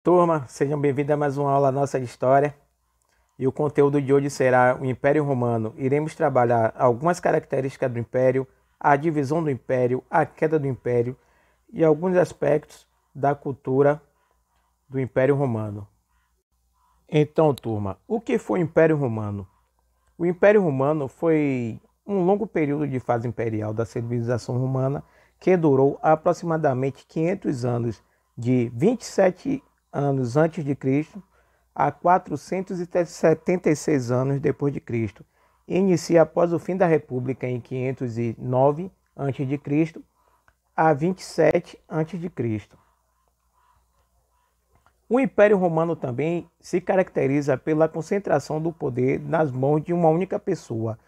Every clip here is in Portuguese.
Turma, sejam bem-vindos a mais uma aula nossa de história. E o conteúdo de hoje será o Império Romano. Iremos trabalhar algumas características do Império, a divisão do Império, a queda do Império e alguns aspectos da cultura do Império Romano. Então, turma, o que foi o Império Romano? O Império Romano foi um longo período de fase imperial da civilização romana que durou aproximadamente 500 anos, de 27 anos antes de Cristo a 476 anos depois de Cristo. Inicia após o fim da República em 509 antes de Cristo a 27 antes de Cristo. O Império Romano também se caracteriza pela concentração do poder nas mãos de uma única pessoa,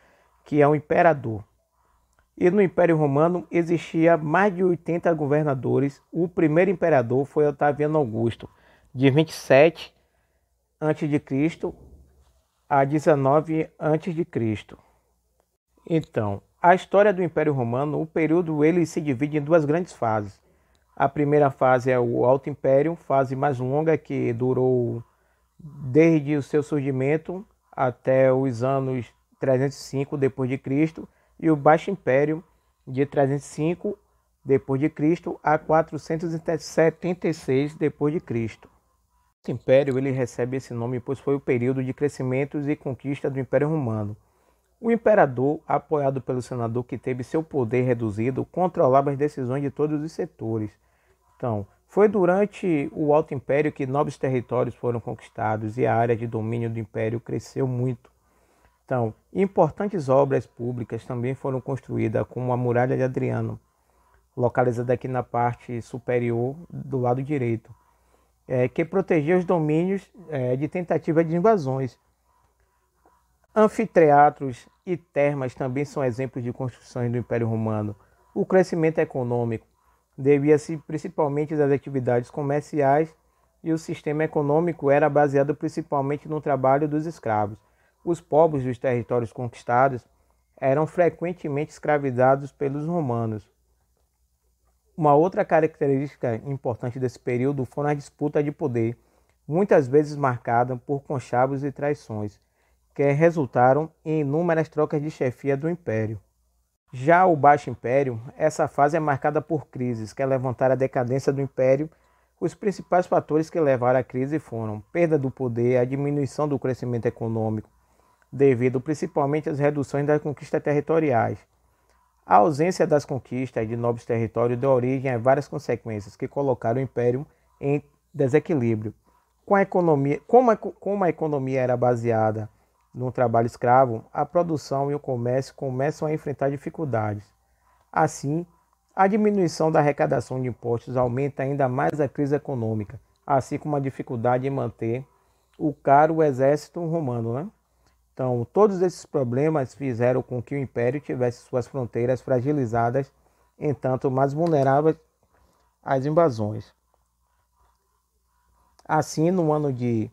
que é o imperador. E no Império Romano existia mais de 80 governadores. O primeiro imperador foi Otaviano Augusto, de 27 a.C. a 19 a.C. Então, a história do Império Romano, o período ele se divide em duas grandes fases. A primeira fase é o Alto Império, fase mais longa que durou desde o seu surgimento até os anos 305 depois de Cristo, e o Baixo Império de 305 depois de Cristo a 476 depois de Cristo. O Império ele recebe esse nome pois foi o período de crescimentos e conquista do Império Romano. O imperador, apoiado pelo senador que teve seu poder reduzido, controlava as decisões de todos os setores. Então, foi durante o Alto Império que novos territórios foram conquistados e a área de domínio do Império cresceu muito. Então, importantes obras públicas também foram construídas, como a Muralha de Adriano, localizada aqui na parte superior do lado direito, que protegia os domínios de tentativa de invasões. Anfiteatros e termas também são exemplos de construções do Império Romano. O crescimento econômico devia-se principalmente às atividades comerciais e o sistema econômico era baseado principalmente no trabalho dos escravos. Os povos dos territórios conquistados eram frequentemente escravizados pelos romanos. Uma outra característica importante desse período foram as disputas de poder, muitas vezes marcadas por conchavos e traições, que resultaram em inúmeras trocas de chefia do império. Já o Baixo Império, essa fase é marcada por crises que levantaram a decadência do império. Os principais fatores que levaram à crise foram perda do poder, a diminuição do crescimento econômico, devido principalmente às reduções das conquistas territoriais. A ausência das conquistas de novos territórios deu origem a várias consequências que colocaram o império em desequilíbrio. Como a economia era baseada no trabalho escravo, a produção e o comércio começam a enfrentar dificuldades. Assim, a diminuição da arrecadação de impostos aumenta ainda mais a crise econômica, assim como a dificuldade em manter o caro exército romano, né? Então, todos esses problemas fizeram com que o império tivesse suas fronteiras fragilizadas, entanto mais vulneráveis às invasões. Assim, no ano de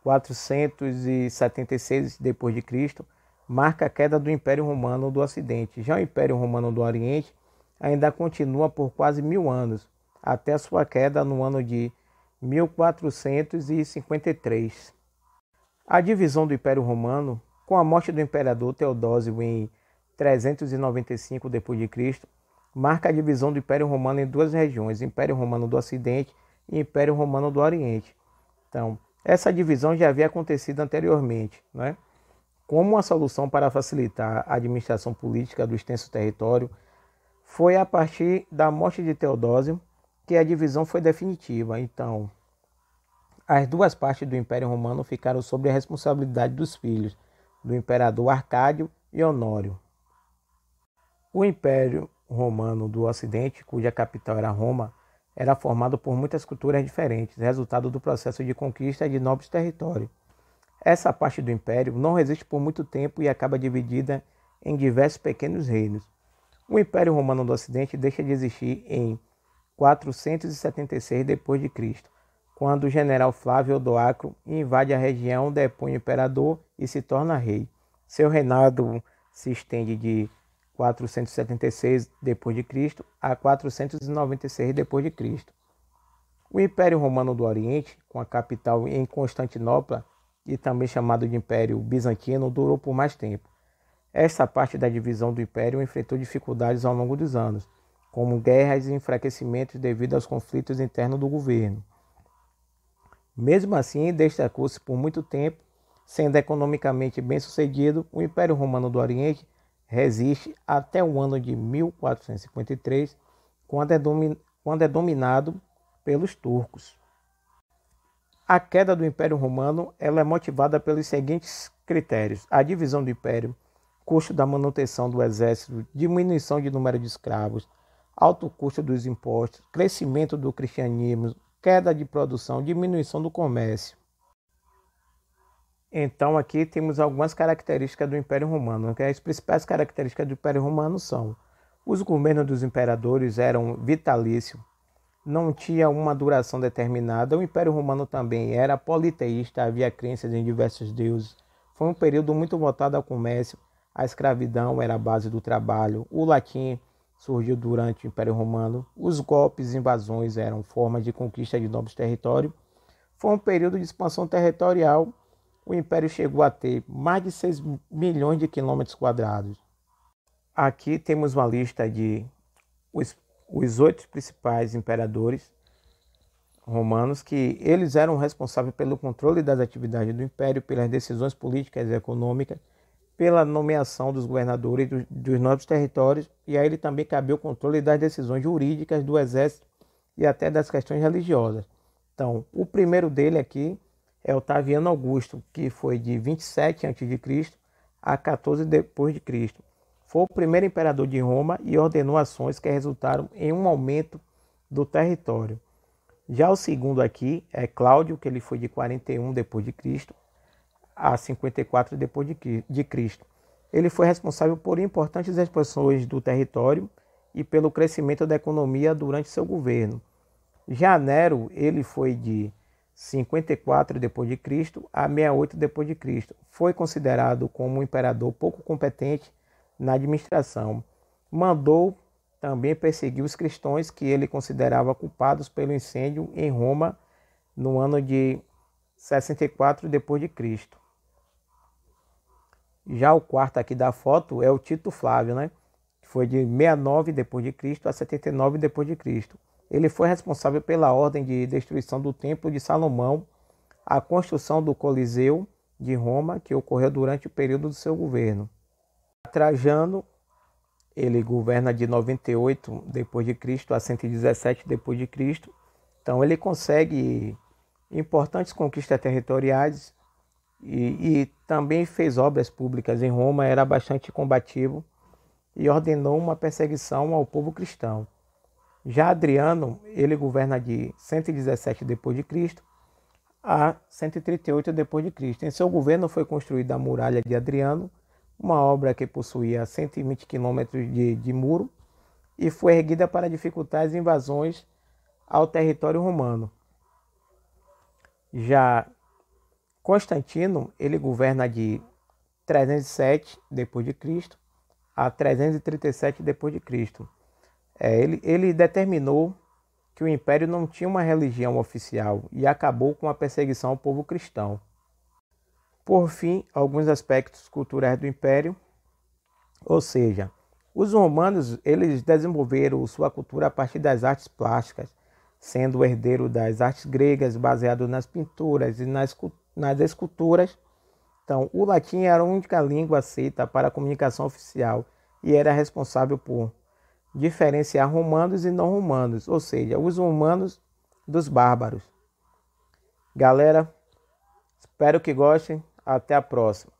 476 d.C., marca a queda do Império Romano do Ocidente. Já o Império Romano do Oriente ainda continua por quase 1000 anos, até a sua queda no ano de 1453. A divisão do Império Romano, com a morte do imperador Teodósio em 395 d.C., marca a divisão do Império Romano em duas regiões, Império Romano do Ocidente e Império Romano do Oriente. Então, essa divisão já havia acontecido anteriormente, né? Como uma solução para facilitar a administração política do extenso território, foi a partir da morte de Teodósio que a divisão foi definitiva. Então, as duas partes do Império Romano ficaram sob a responsabilidade dos filhos do imperador Arcádio e Honório. O Império Romano do Ocidente, cuja capital era Roma, era formado por muitas culturas diferentes, resultado do processo de conquista de novos territórios. Essa parte do império não resiste por muito tempo e acaba dividida em diversos pequenos reinos. O Império Romano do Ocidente deixa de existir em 476 d.C., quando o general Flávio Odoacro invade a região, depõe o imperador e se torna rei. Seu reinado se estende de 476 d.C. a 496 d.C. O Império Romano do Oriente, com a capital em Constantinopla e também chamado de Império Bizantino, durou por mais tempo. Esta parte da divisão do império enfrentou dificuldades ao longo dos anos, como guerras e enfraquecimentos devido aos conflitos internos do governo. Mesmo assim, destacou-se por muito tempo, sendo economicamente bem-sucedido. O Império Romano do Oriente resiste até o ano de 1453, quando é dominado pelos turcos. A queda do Império Romano ela é motivada pelos seguintes critérios: a divisão do império, custo da manutenção do exército, diminuição de número de escravos, alto custo dos impostos, crescimento do cristianismo, queda de produção, diminuição do comércio. Então aqui temos algumas características do Império Romano. As principais características do Império Romano são: os governos dos imperadores eram vitalícios, não tinha uma duração determinada. O Império Romano também era politeísta, havia crenças em diversos deuses. Foi um período muito voltado ao comércio. A escravidão era a base do trabalho. O latim surgiu durante o Império Romano. Os golpes e invasões eram formas de conquista de novos territórios. Foi um período de expansão territorial. O Império chegou a ter mais de 6 milhões de quilômetros quadrados. Aqui temos uma lista de os 8 principais imperadores romanos, que eles eram responsáveis pelo controle das atividades do império, pelas decisões políticas e econômicas, pela nomeação dos governadores dos novos territórios, e a ele também cabia o controle das decisões jurídicas do exército e até das questões religiosas. Então, o primeiro dele aqui é Otaviano Augusto, que foi de 27 a.C. a 14 depois de Cristo. Foi o primeiro imperador de Roma e ordenou ações que resultaram em um aumento do território. Já o segundo aqui é Cláudio, que ele foi de 41 depois de Cristo a 54 depois de Cristo. Ele foi responsável por importantes expansões do território e pelo crescimento da economia durante seu governo. Já Nero, ele foi de 54 depois de Cristo a 68 depois de Cristo. Foi considerado como um imperador pouco competente na administração. Mandou também perseguir os cristãos que ele considerava culpados pelo incêndio em Roma no ano de 64 depois de Cristo. Já o quarto aqui da foto é o Tito Flávio, que foi de 69 depois de Cristo a 79 depois de Cristo. Ele foi responsável pela ordem de destruição do Templo de Salomão, a construção do Coliseu de Roma, que ocorreu durante o período do seu governo. Trajano, ele governa de 98 depois de Cristo a 117 depois de Cristo. Então ele consegue importantes conquistas territoriais e também fez obras públicas em Roma, era bastante combativo e ordenou uma perseguição ao povo cristão. Já Adriano, ele governa de 117 depois de Cristo a 138 depois de Cristo. Em seu governo foi construída a Muralha de Adriano, uma obra que possuía 120 quilômetros de muro e foi erguida para dificultar as invasões ao território romano. Já Constantino, ele governa de 307 depois de Cristo a 337 depois de Cristo. Ele determinou que o império não tinha uma religião oficial e acabou com a perseguição ao povo cristão. Por fim, alguns aspectos culturais do império, ou seja, os romanos eles desenvolveram sua cultura a partir das artes plásticas, sendo o herdeiro das artes gregas baseado nas pinturas e nas esculturas. Então, o latim era a única língua aceita para a comunicação oficial e era responsável por diferenciar romanos e não romanos, ou seja, os romanos dos bárbaros. Galera, espero que gostem. Até a próxima.